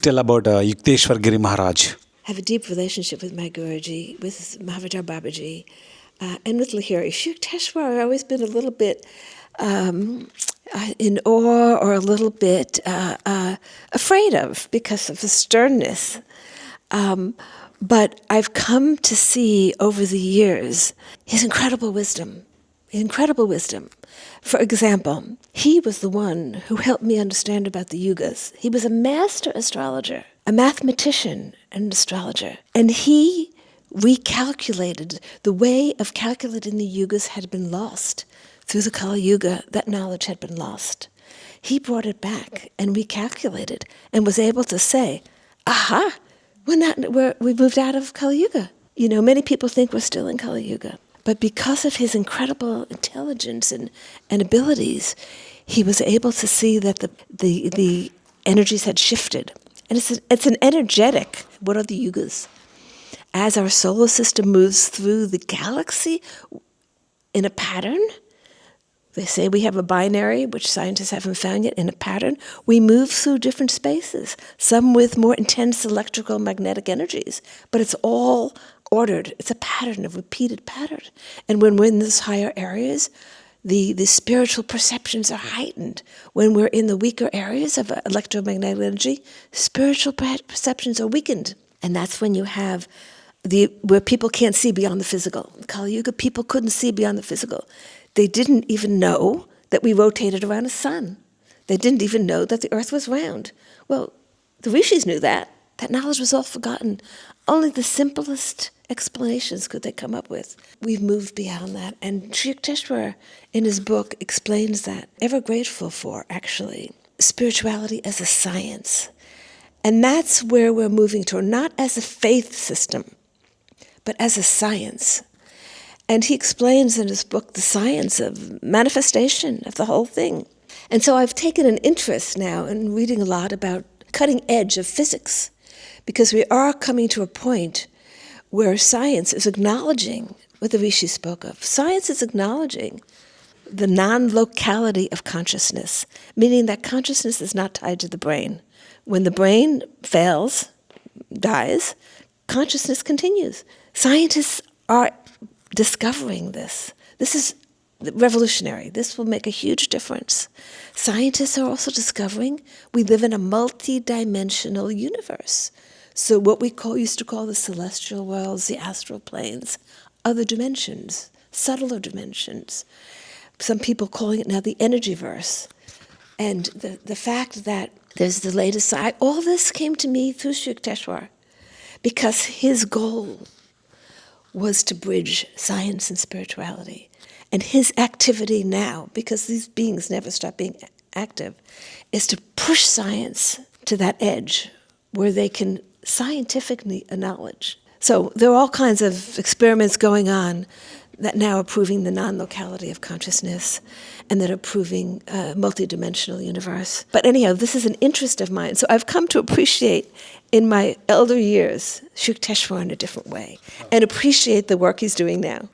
tell about Yukteswar Giri Maharaj. I have a deep relationship with my Guruji, with Mahavajar Babaji, and with Lahiri. Shri Yukteswar, I've always been a little bit in awe or a little bit afraid of because of the sternness. But I've come to see over the years his incredible wisdom. For example, he was the one who helped me understand about the yugas. He was a master astrologer, a mathematician and astrologer. And he recalculated the way of calculating the yugas had been lost. Through the Kali Yuga, that knowledge had been lost. He brought it back and recalculated and was able to say, aha, we moved out of Kali Yuga. You know, many people think we're still in Kali Yuga. But because of his incredible intelligence and abilities, he was able to see that the energies had shifted. And it's an energetic, what are the yugas? As our solar system moves through the galaxy in a pattern, they say we have a binary, which scientists haven't found yet, in a pattern. We move through different spaces, some with more intense electrical magnetic energies, but it's all ordered. It's a pattern, a repeated pattern. And when we're in these higher areas, the spiritual perceptions are heightened. When we're in the weaker areas of electromagnetic energy, spiritual perceptions are weakened. And that's when you have where people can't see beyond the physical. In Kali Yuga, people couldn't see beyond the physical. They didn't even know that we rotated around a sun. They didn't even know that the earth was round. Well, the rishis knew that. That knowledge was all forgotten. Only the simplest explanations could they come up with. We've moved beyond that. And Shri Yukteswar, in his book, explains that. Ever grateful for, actually, spirituality as a science. And that's where we're moving toward, not as a faith system, but as a science. And he explains in his book the science of manifestation of the whole thing. And so I've taken an interest now in reading a lot about cutting edge of physics, because we are coming to a point where science is acknowledging what the Rishi spoke of. Science is acknowledging the non-locality of consciousness, meaning that consciousness is not tied to the brain. When the brain fails, dies, consciousness continues. Scientists are discovering this. This is revolutionary. This will make a huge difference. Scientists are also discovering we live in a multi-dimensional universe. So what we used to call the celestial worlds, the astral planes, other dimensions, subtler dimensions. Some people calling it now the energyverse. And the fact that there's the latest side, all this came to me through Shri Yukteswar, because his goal was to bridge science and spirituality. And his activity now, because these beings never stop being active, is to push science to that edge where they can scientifically acknowledge. So there are all kinds of experiments going on that now are proving the non-locality of consciousness and that are proving a multidimensional universe. But anyhow, this is an interest of mine. So I've come to appreciate in my elder years Shri Yukteswar in a different way and appreciate the work he's doing now.